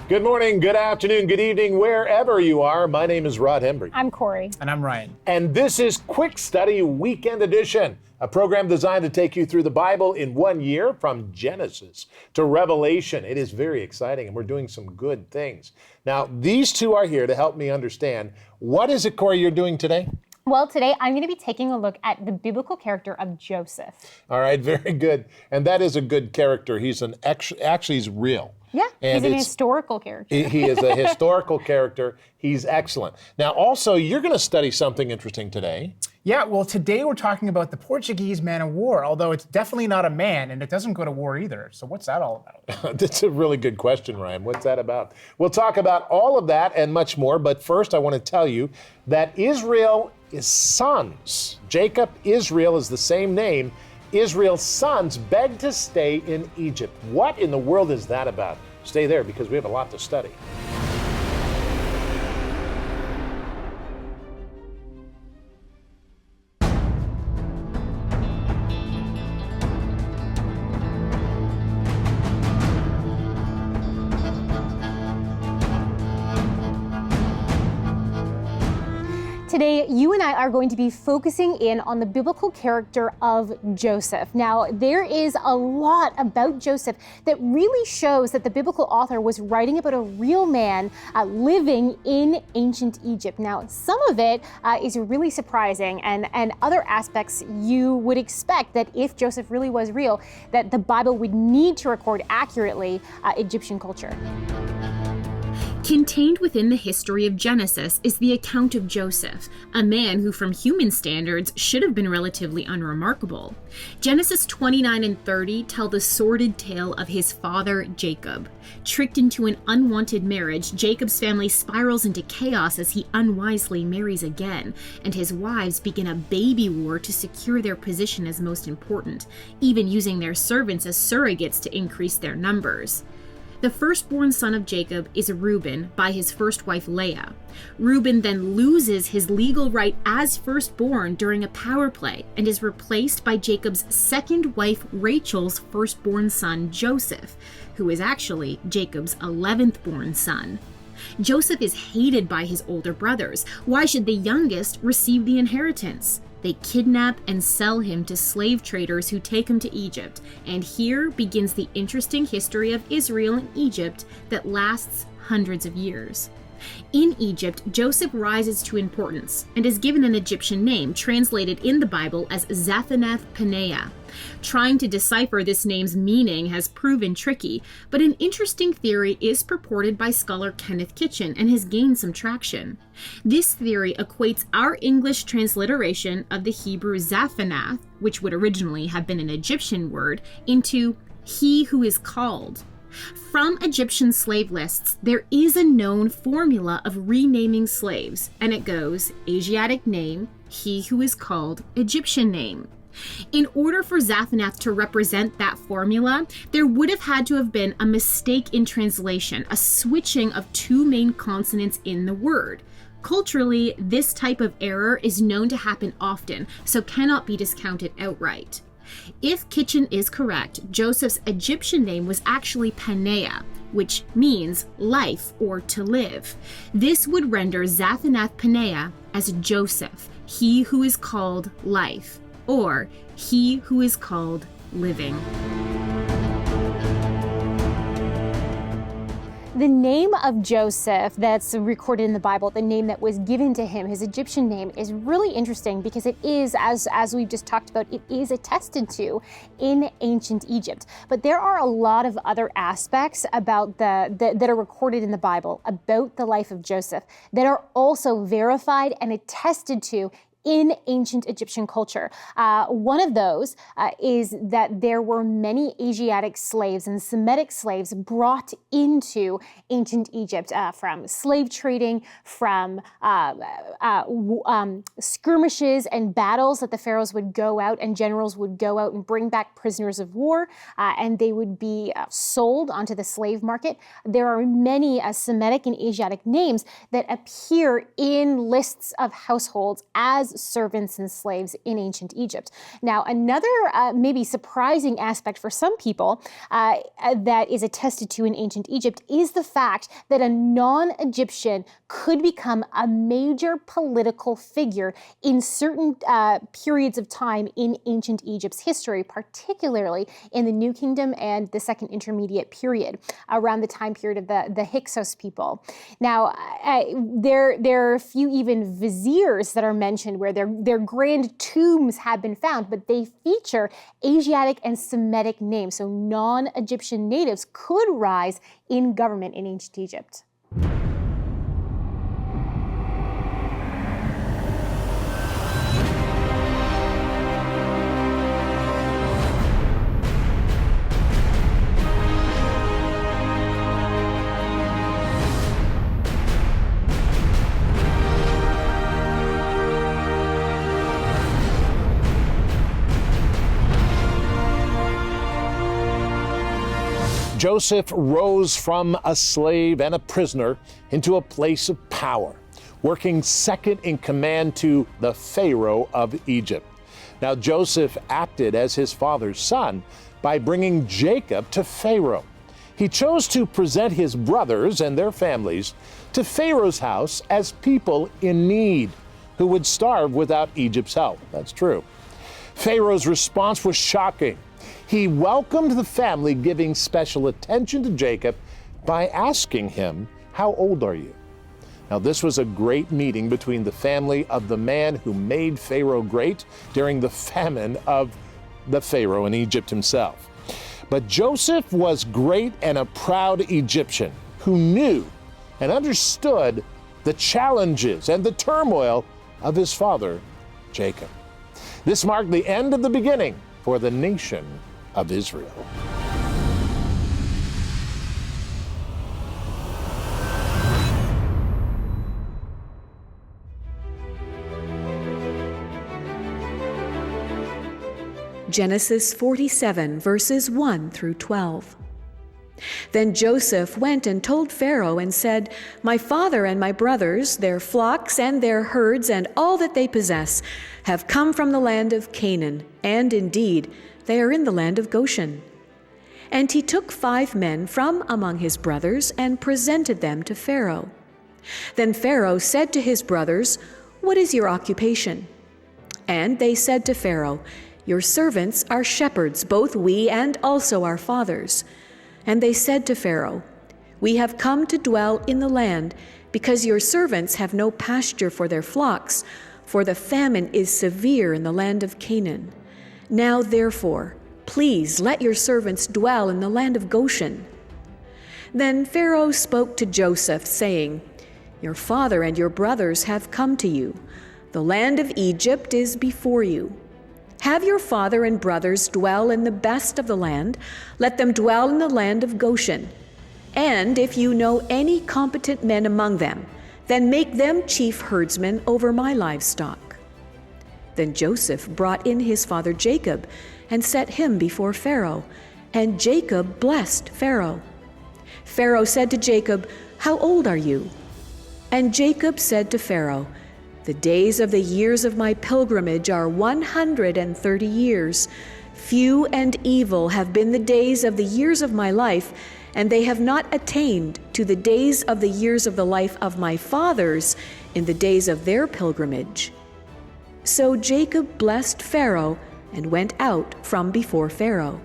Good morning, good afternoon, good evening, wherever you are. My name is Rod Hembry. I'm Corey. And I'm Ryan. And this is Quick Study Weekend Edition, a program designed to take you through the Bible in 1 year from Genesis to Revelation. It is very exciting, and we're doing some good things. Now, these two are here to help me understand. What is it, Corey, you're doing today? Well, today I'm going to be taking a look at the biblical character of Joseph. All right, very good. And that is a good character. He's actually he's real. Yeah, And he's an historical character. He is a historical character. He's excellent. Now, also, you're going to study something interesting today. Yeah, well, today we're talking about the Portuguese man of war, although it's definitely not a man, and it doesn't go to war either. So what's that all about? That's a really good question, Ryan. What's that about? We'll talk about all of that and much more, but first I want to tell you that Israel is sons. Jacob, Israel is the same name. Israel's sons begged to stay in Egypt. What in the world is that about? Stay there because we have a lot to study. Today, you and I are going to be focusing in on the biblical character of Joseph. Now, there is a lot about Joseph that really shows that the biblical author was writing about a real man living in ancient Egypt. Now, some of it is really surprising, and other aspects you would expect that if Joseph really was real, that the Bible would need to record accurately Egyptian culture. Contained within the history of Genesis is the account of Joseph, a man who from human standards should have been relatively unremarkable. Genesis 29 and 30 tell the sordid tale of his father Jacob. Tricked into an unwanted marriage, Jacob's family spirals into chaos as he unwisely marries again, and his wives begin a baby war to secure their position as most important, even using their servants as surrogates to increase their numbers. The firstborn son of Jacob is Reuben by his first wife Leah. Reuben then loses his legal right as firstborn during a power play and is replaced by Jacob's second wife Rachel's firstborn son Joseph, who is actually Jacob's 11th born son. Joseph is hated by his older brothers. Why should the youngest receive the inheritance? They kidnap and sell him to slave traders who take him to Egypt, and here begins the interesting history of Israel and Egypt that lasts hundreds of years. In Egypt, Joseph rises to importance and is given an Egyptian name translated in the Bible as Zaphanath-Paneah. Trying to decipher this name's meaning has proven tricky, but an interesting theory is purported by scholar Kenneth Kitchen and has gained some traction. This theory equates our English transliteration of the Hebrew Zaphanath, which would originally have been an Egyptian word, into he who is called. From Egyptian slave lists, there is a known formula of renaming slaves, and it goes Asiatic name, he who is called, Egyptian name. In order for Zaphanath to represent that formula, there would have had to have been a mistake in translation, a switching of two main consonants in the word. Culturally, this type of error is known to happen often, so cannot be discounted outright. If Kitchen is correct, Joseph's Egyptian name was actually Paneah, which means life or to live. This would render Zaphanath-Paneah as Joseph, he who is called life, or he who is called living. The name of Joseph that's recorded in the Bible, the name that was given to him, his Egyptian name, is really interesting because it is, as we've just talked about, it is attested to in ancient Egypt. But there are a lot of other aspects about that are recorded in the Bible about the life of Joseph that are also verified and attested to in ancient Egyptian culture. One of those is that there were many Asiatic slaves and Semitic slaves brought into ancient Egypt from slave trading, from skirmishes and battles that the pharaohs would go out and generals would go out and bring back prisoners of war, and they would be sold onto the slave market. There are many Semitic and Asiatic names that appear in lists of households as servants and slaves in ancient Egypt. Now, another maybe surprising aspect for some people that is attested to in ancient Egypt is the fact that a non-Egyptian could become a major political figure in certain periods of time in ancient Egypt's history, particularly in the New Kingdom and the Second Intermediate period, around the time period of the Hyksos people. Now, there are a few even viziers that are mentioned where their grand tombs have been found, but they feature Asiatic and Semitic names, so non-Egyptian natives could rise in government in ancient Egypt. Joseph rose from a slave and a prisoner into a place of power, working second in command to the Pharaoh of Egypt. Now, Joseph acted as his father's son by bringing Jacob to Pharaoh. He chose to present his brothers and their families to Pharaoh's house as people in need who would starve without Egypt's help. That's true. Pharaoh's response was shocking. He welcomed the family, giving special attention to Jacob by asking him, "How old are you?" Now, this was a great meeting between the family of the man who made Pharaoh great during the famine of the Pharaoh in Egypt himself. But Joseph was great and a proud Egyptian who knew and understood the challenges and the turmoil of his father, Jacob. This marked the end of the beginning for the nation of Israel. Genesis 47, verses 1 through 12. Then Joseph went and told Pharaoh and said, "My father and my brothers, their flocks and their herds and all that they possess, have come from the land of Canaan, and indeed they are in the land of Goshen." And he took 5 men from among his brothers and presented them to Pharaoh. Then Pharaoh said to his brothers, "What is your occupation?" And they said to Pharaoh, "Your servants are shepherds, both we and also our fathers." And they said to Pharaoh, "We have come to dwell in the land, because your servants have no pasture for their flocks, for the famine is severe in the land of Canaan. Now therefore, please let your servants dwell in the land of Goshen." Then Pharaoh spoke to Joseph, saying, "Your father and your brothers have come to you. The land of Egypt is before you. Have your father and brothers dwell in the best of the land. Let them dwell in the land of Goshen. And if you know any competent men among them, then make them chief herdsmen over my livestock." Then Joseph brought in his father Jacob and set him before Pharaoh, and Jacob blessed Pharaoh. Pharaoh said to Jacob, "How old are you?" And Jacob said to Pharaoh, "The days of the years of my pilgrimage are 130 years. Few and evil have been the days of the years of my life, and they have not attained to the days of the years of the life of my fathers in the days of their pilgrimage." So Jacob blessed Pharaoh and went out from before Pharaoh.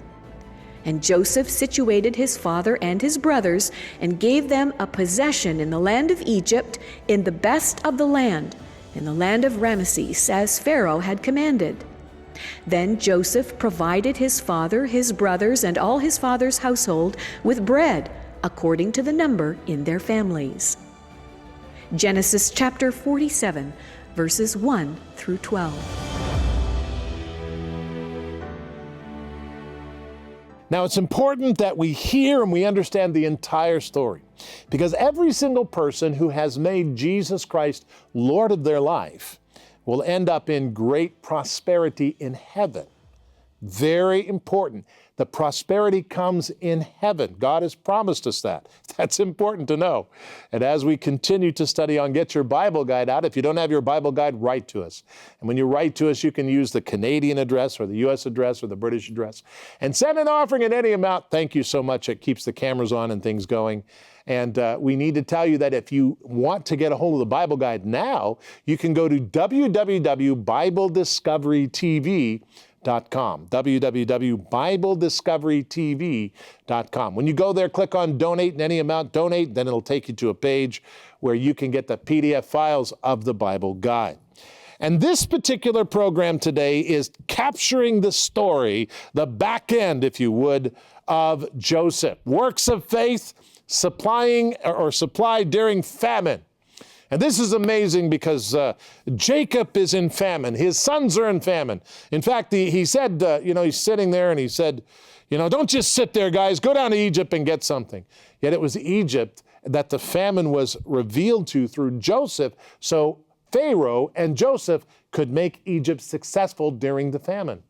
And Joseph situated his father and his brothers and gave them a possession in the land of Egypt, in the best of the land, in the land of Ramesses, as Pharaoh had commanded. Then Joseph provided his father, his brothers, and all his father's household with bread, according to the number in their families. Genesis chapter 47, verses 1 through 12. Now, it's important that we hear and we understand the entire story, because every single person who has made Jesus Christ Lord of their life will end up in great prosperity in heaven. Very important. The prosperity comes in heaven. God has promised us that. That's important to know. And as we continue to study on Get Your Bible Guide out, if you don't have your Bible guide, write to us. And when you write to us, you can use the Canadian address or the U.S. address or the British address. And send an offering in any amount. Thank you so much. It keeps the cameras on and things going. And we need to tell you that if you want to get a hold of the Bible Guide now, you can go to www.BibleDiscoveryTV.com. www.BibleDiscoveryTV.com. When you go there, click on Donate in any amount, donate, then it'll take you to a page where you can get the PDF files of the Bible Guide. And this particular program today is capturing the story, the back end, if you would, of Joseph. Works of faith, supply during famine. And this is amazing because Jacob is in famine. His sons are in famine. In fact, he said, he's sitting there and he said, don't just sit there, guys. Go down to Egypt and get something. Yet it was Egypt that the famine was revealed to through Joseph, so Pharaoh and Joseph could make Egypt successful during the famine.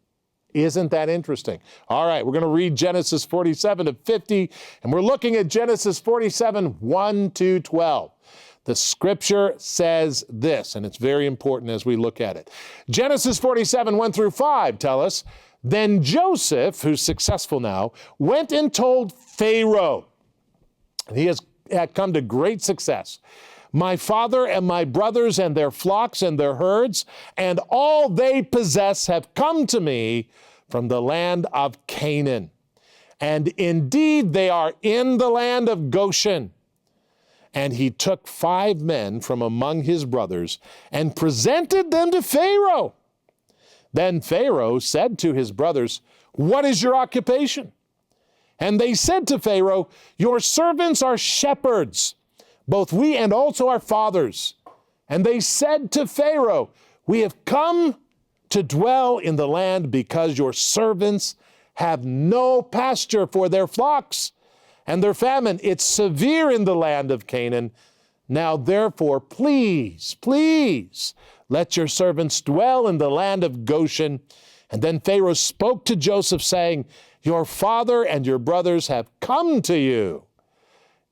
Isn't that interesting? All right, we're going to read Genesis 47 to 50, and we're looking at Genesis 47, 1 to 12. The scripture says this, and it's very important as we look at it. Genesis 47, 1 through 5 tell us, then Joseph, who's successful now, went and told Pharaoh, and he had come to great success, my father and my brothers and their flocks and their herds and all they possess have come to me from the land of Canaan. And indeed they are in the land of Goshen. And he took 5 men from among his brothers and presented them to Pharaoh. Then Pharaoh said to his brothers, what is your occupation? And they said to Pharaoh, your servants are shepherds, both we and also our fathers. And they said to Pharaoh, we have come to dwell in the land because your servants have no pasture for their flocks and their famine. It's severe in the land of Canaan. Now therefore, please, let your servants dwell in the land of Goshen. And then Pharaoh spoke to Joseph, saying, your father and your brothers have come to you.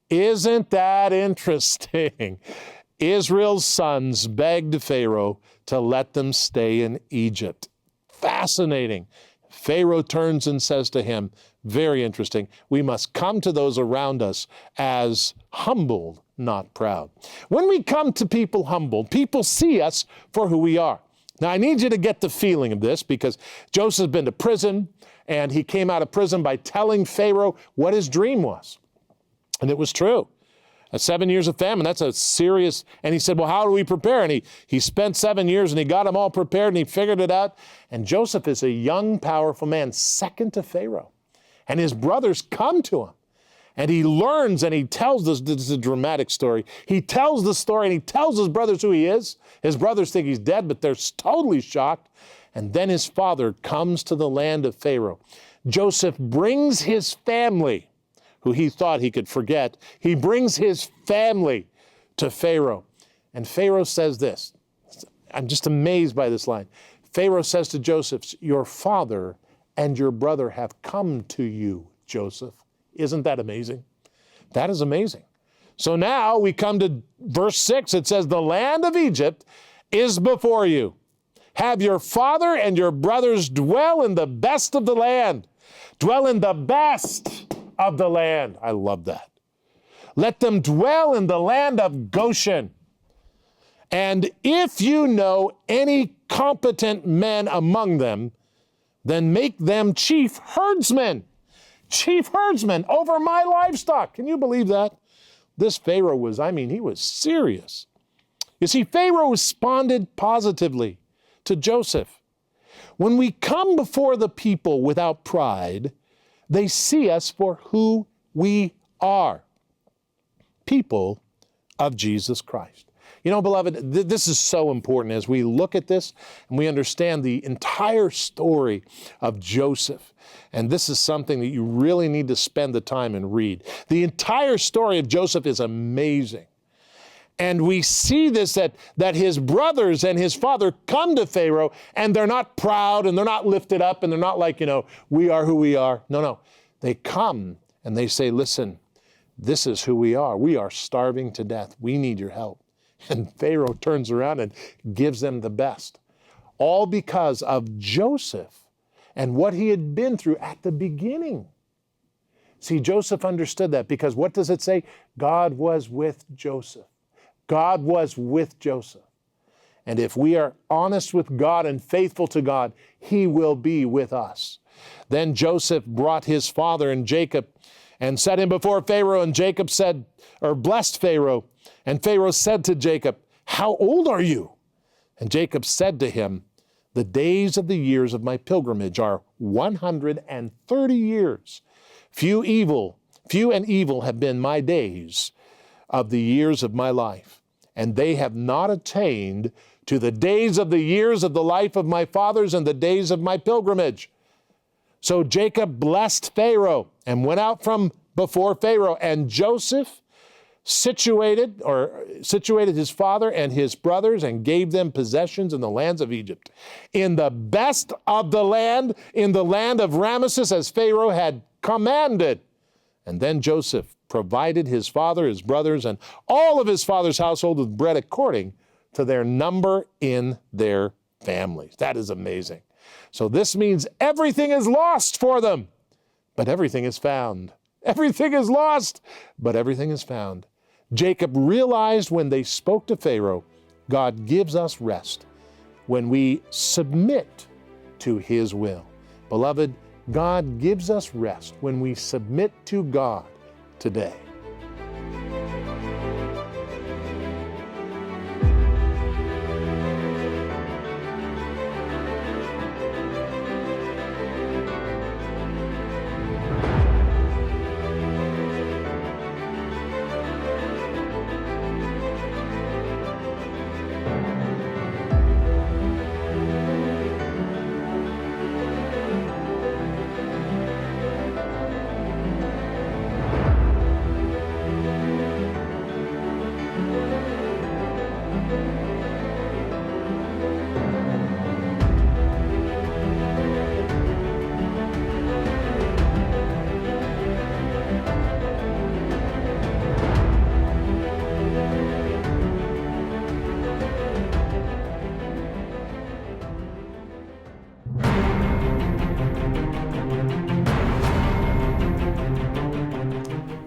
Isn't that interesting? Israel's sons begged Pharaoh to let them stay in Egypt. Fascinating. Pharaoh turns and says to him, very interesting, we must come to those around us as humbled, not proud. When we come to people humbled, people see us for who we are. Now, I need you to get the feeling of this because Joseph's been to prison, and he came out of prison by telling Pharaoh what his dream was. And it was true. 7 years of famine, that's a serious, and he said, well, how do we prepare? And he spent 7 years and he got them all prepared and he figured it out. And Joseph is a young, powerful man, second to Pharaoh. And his brothers come to him. And he learns and he tells this is a dramatic story. He tells the story and he tells his brothers who he is. His brothers think he's dead, but they're totally shocked. And then his father comes to the land of Pharaoh. Joseph brings his family, who he thought he could forget. He brings his family to Pharaoh. And Pharaoh says this. I'm just amazed by this line. Pharaoh says to Joseph, your father and your brother have come to you, Joseph. Isn't that amazing? That is amazing. So now we come to verse 6. It says, the land of Egypt is before you. Have your father and your brothers dwell in the best of the land. Dwell in the best of the land. I love that. Let them dwell in the land of Goshen. And if you know any competent men among them, then make them chief herdsmen. Chief herdsmen over my livestock. Can you believe that? This Pharaoh was, he was serious. You see, Pharaoh responded positively to Joseph. When we come before the people without pride, they see us for who we are. People of Jesus Christ. You know, beloved, this is so important as we look at this and we understand the entire story of Joseph. And this is something that you really need to spend the time and read. The entire story of Joseph is amazing. And we see this, that his brothers and his father come to Pharaoh, and they're not proud and they're not lifted up and they're not like, we are who we are. No. They come and they say, listen, this is who we are. We are starving to death. We need your help. And Pharaoh turns around and gives them the best. All because of Joseph and what he had been through at the beginning. See, Joseph understood that, because what does it say? God was with Joseph. God was with Joseph. And if we are honest with God and faithful to God, he will be with us. Then Joseph brought his father and Jacob and set him before Pharaoh, and Jacob blessed Pharaoh. And Pharaoh said to Jacob, how old are you? And Jacob said to him, the days of the years of my pilgrimage are 130 years. Few and evil have been my days of the years of my life, and they have not attained to the days of the years of the life of my fathers and the days of my pilgrimage. So Jacob blessed Pharaoh and went out from before Pharaoh, and Joseph situated his father and his brothers and gave them possessions in the lands of Egypt, in the best of the land, in the land of Ramesses, as Pharaoh had commanded. And then Joseph provided his father, his brothers, and all of his father's household with bread according to their number in their families. That is amazing. So this means everything is lost for them, but everything is found. Everything is lost, but everything is found. Jacob realized when they spoke to Pharaoh, God gives us rest when we submit to his will. Beloved, God gives us rest when we submit to God today.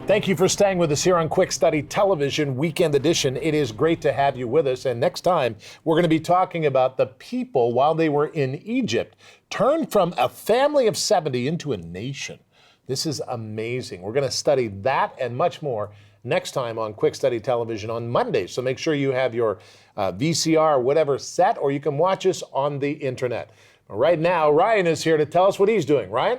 Thank you for staying with us here on Quick Study Television Weekend Edition. It is great to have you with us. And next time, we're going to be talking about the people, while they were in Egypt, turned from a family of 70 into a nation. This is amazing. We're going to study that and much more next time on Quick Study Television on Monday. So make sure you have your VCR or whatever set, or you can watch us on the internet. Right now, Ryan is here to tell us what he's doing. Ryan?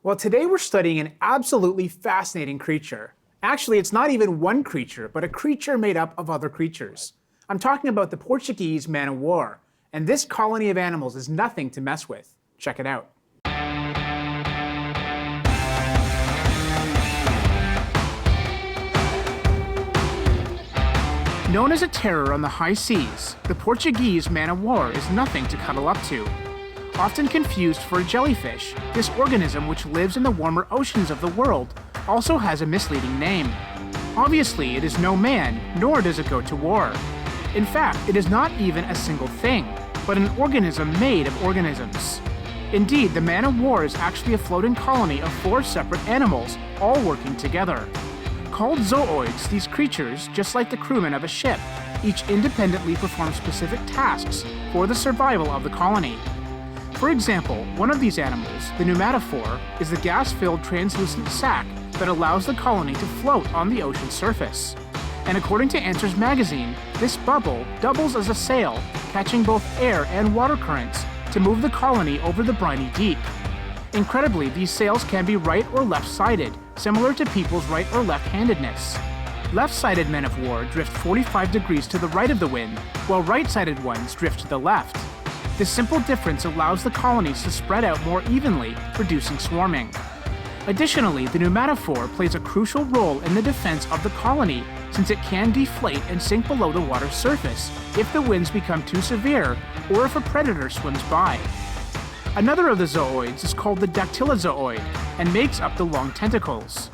Well, today we're studying an absolutely fascinating creature. Actually, it's not even one creature, but a creature made up of other creatures. I'm talking about the Portuguese man-o-war, and this colony of animals is nothing to mess with. Check it out. Known as a terror on the high seas, the Portuguese man-o-war is nothing to cuddle up to. Often confused for a jellyfish, this organism, which lives in the warmer oceans of the world, also has a misleading name. Obviously, it is no man, nor does it go to war. In fact, it is not even a single thing, but an organism made of organisms. Indeed, the man-o-war is actually a floating colony of 4 separate animals, all working together. Called zooids, these creatures, just like the crewmen of a ship, each independently perform specific tasks for the survival of the colony. For example, one of these animals, the pneumatophore, is the gas-filled translucent sac that allows the colony to float on the ocean surface. And according to Answers magazine, this bubble doubles as a sail, catching both air and water currents to move the colony over the briny deep. Incredibly, these sails can be right or left-sided, similar to people's right or left-handedness. Left-sided men-of-war drift 45 degrees to the right of the wind, while right-sided ones drift to the left. This simple difference allows the colonies to spread out more evenly, reducing swarming. Additionally, the pneumatophore plays a crucial role in the defense of the colony since it can deflate and sink below the water's surface if the winds become too severe or if a predator swims by. Another of the zooids is called the dactylozoid and makes up the long tentacles.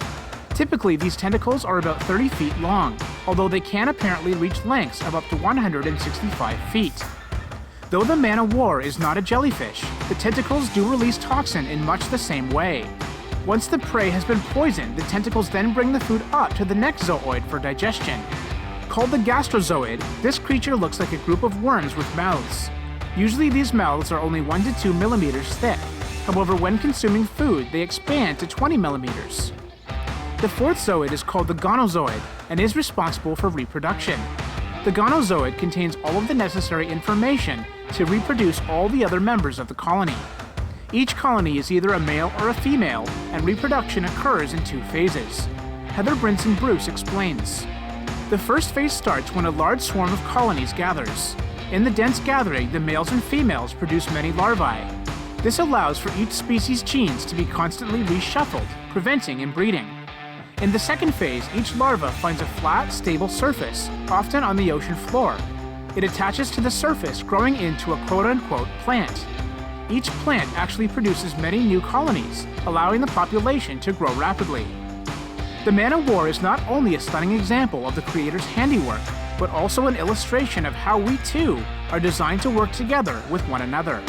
Typically, these tentacles are about 30 feet long, although they can apparently reach lengths of up to 165 feet. Though the man-o-war is not a jellyfish, the tentacles do release toxin in much the same way. Once the prey has been poisoned, the tentacles then bring the food up to the next zooid for digestion. Called the gastrozoid, this creature looks like a group of worms with mouths. Usually these mouths are only 1 to 2 millimeters thick. However, when consuming food, they expand to 20 millimeters. The fourth zooid is called the gonozoid and is responsible for reproduction. The gonozoid contains all of the necessary information to reproduce all the other members of the colony. Each colony is either a male or a female, and reproduction occurs in 2 phases. Heather Brinson Bruce explains. The first phase starts when a large swarm of colonies gathers. In the dense gathering, the males and females produce many larvae. This allows for each species' genes to be constantly reshuffled, preventing inbreeding. In the second phase, each larva finds a flat, stable surface, often on the ocean floor. It attaches to the surface, growing into a quote-unquote plant. Each plant actually produces many new colonies, allowing the population to grow rapidly. The man-o-war is not only a stunning example of the creator's handiwork, but also an illustration of how we too are designed to work together with one another.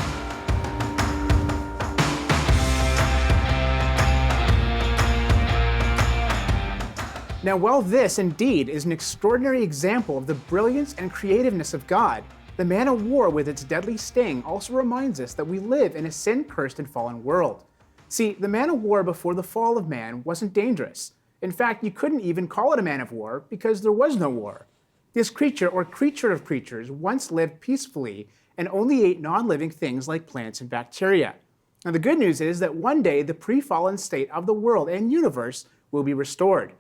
Now, while this indeed is an extraordinary example of the brilliance and creativeness of God, the man-o-war with its deadly sting also reminds us that we live in a sin-cursed and fallen world. See, the man-o-war before the fall of man wasn't dangerous. In fact, you couldn't even call it a man-of-war because there was no war. This creature or creature of creatures once lived peacefully and only ate non-living things like plants and bacteria. Now, the good news is that one day the pre-fallen state of the world and universe will be restored.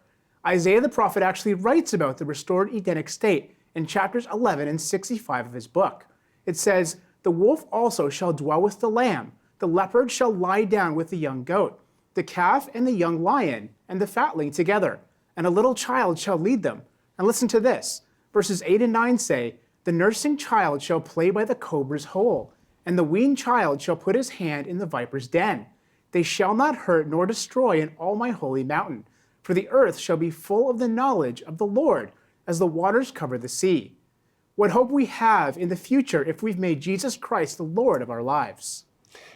Isaiah the prophet actually writes about the restored Edenic state in chapters 11 and 65 of his book. It says, "The wolf also shall dwell with the lamb, the leopard shall lie down with the young goat, the calf and the young lion and the fatling together, and a little child shall lead them." And listen to this, verses 8 and 9 say, "The nursing child shall play by the cobra's hole, and the weaned child shall put his hand in the viper's den. They shall not hurt nor destroy in all my holy mountain. For the earth shall be full of the knowledge of the Lord as the waters cover the sea." What hope we have in the future if we've made Jesus Christ the Lord of our lives.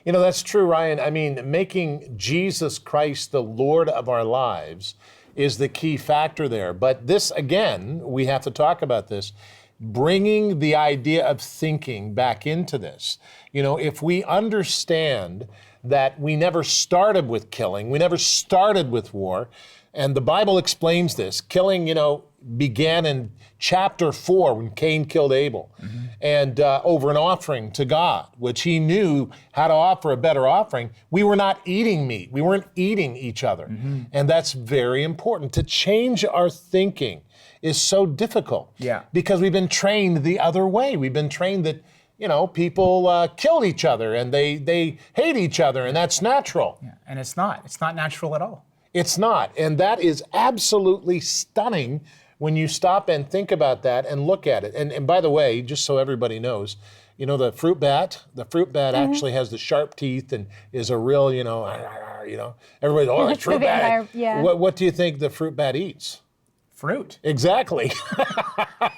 You know, that's true, Ryan. I mean, making Jesus Christ the Lord of our lives is the key factor there. But this, again, we have to talk about this, bringing the idea of thinking back into this. You know, if we understand that we never started with killing, we never started with war, and the Bible explains this. Killing, you know, began in chapter 4 when Cain killed Abel, and over an offering to God, which he knew how to offer a better offering. We were not eating meat. We weren't eating each other. And that's very important. To change our thinking is so difficult because we've been trained the other way. We've been trained that, you know, people killed each other and they hate each other, and that's natural. Yeah. And it's not natural at all. It's not, and that is absolutely stunning when you stop and think about that and look at it. And by the way, just so everybody knows, you know, the fruit bat actually has the sharp teeth and is a real, you know, everybody's, oh, it's fruit bat. Yeah. What do you think the fruit bat eats? Fruit. Exactly.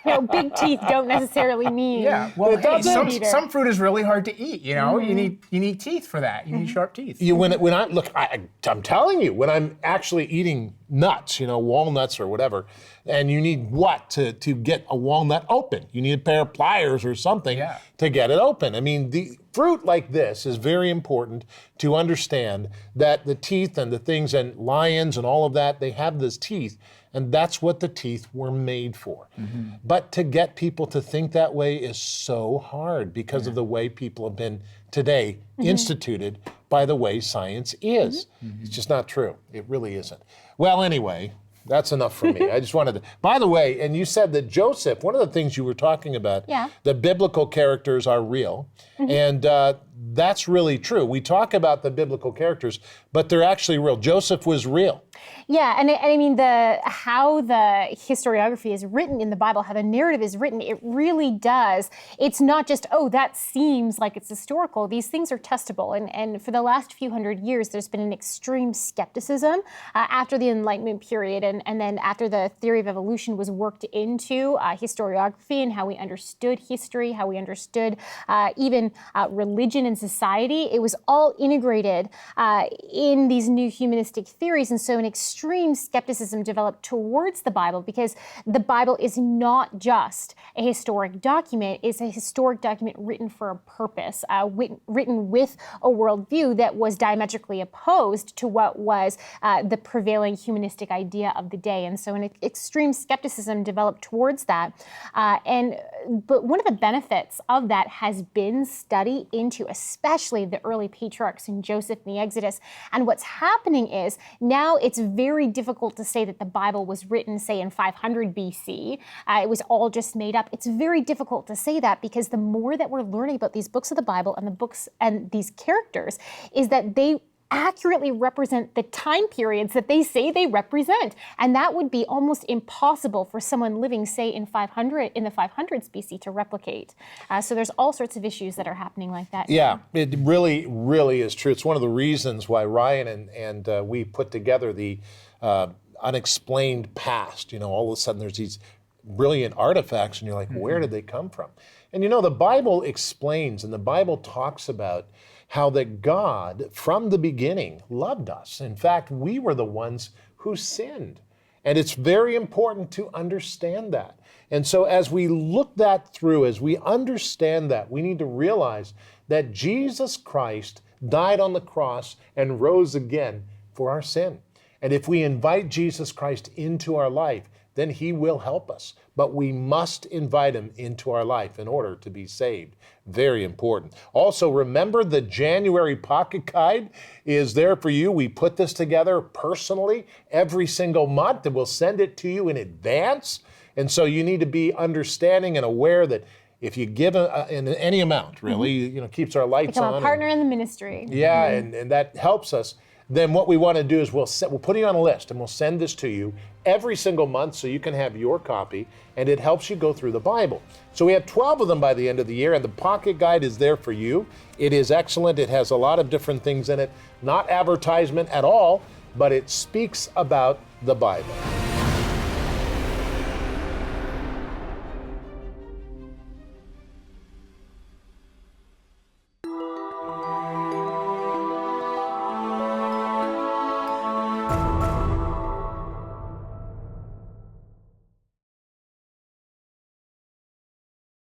No, big teeth don't necessarily mean. Yeah. Well, hey, doesn't. some fruit is really hard to eat. You know, you need teeth for that. You need sharp teeth. I'm telling you, when I'm actually eating nuts, you know, walnuts or whatever, and you need what to get a walnut open? You need a pair of pliers or something to get it open. I mean, the fruit like this is very important to understand that the teeth and the things and lions and all of that, they have those teeth. And that's what the teeth were made for. But to get people to think that way is so hard because of the way people have been today instituted by the way science is. It's just not true. It really isn't. Well, anyway, that's enough for me. I just wanted to, by the way, and you said that Joseph, one of the things you were talking about, the biblical characters are real. And that's really true. We talk about the biblical characters, but they're actually real. Joseph was real. Yeah, and I mean, how the historiography is written in the Bible, how the narrative is written, it really does. It's not just, oh, that seems like it's historical. These things are testable. And for the last few hundred years, there's been an extreme skepticism after the Enlightenment period, and then after the theory of evolution was worked into historiography and how we understood history, how we understood even religion and society. It was all integrated in these new humanistic theories. And so an extreme skepticism developed towards the Bible, because the Bible is not just a historic document, it's a historic document written for a purpose, written with a worldview that was diametrically opposed to what was the prevailing humanistic idea of the day. And so an extreme skepticism developed towards that. But one of the benefits of that has been study into especially the early patriarchs in Joseph and the Exodus. And what's happening is now it's very difficult to say that the Bible was written, say, in 500 BC. It was all just made up. It's very difficult to say that, because the more that we're learning about these books of the Bible and the books and these characters is that they accurately represent the time periods that they say they represent. And that would be almost impossible for someone living, say, in the 500s BC to replicate. So there's all sorts of issues that are happening like that. Yeah, it really, really is true. It's one of the reasons why Ryan and we put together the unexplained past. You know, all of a sudden there's these brilliant artifacts and you're like, where did they come from? And you know, the Bible explains, and the Bible talks about how that God, from the beginning, loved us. In fact, we were the ones who sinned. And it's very important to understand that. And so as we look that through, as we understand that, we need to realize that Jesus Christ died on the cross and rose again for our sin. And if we invite Jesus Christ into our life, then he will help us. But we must invite him into our life in order to be saved. Very important. Also, remember the January Pocket Guide is there for you. We put this together personally every single month, and we'll send it to you in advance. And so you need to be understanding and aware that if you give in any amount, really, you know, keeps our lights on. Become a partner in the ministry. Yeah, and that helps us. Then what we want to do is we'll put you on a list, and we'll send this to you every single month so you can have your copy, and it helps you go through the Bible. So we have 12 of them by the end of the year, and the Pocket Guide is there for you. It is excellent. It has a lot of different things in it, not advertisement at all, but it speaks about the Bible.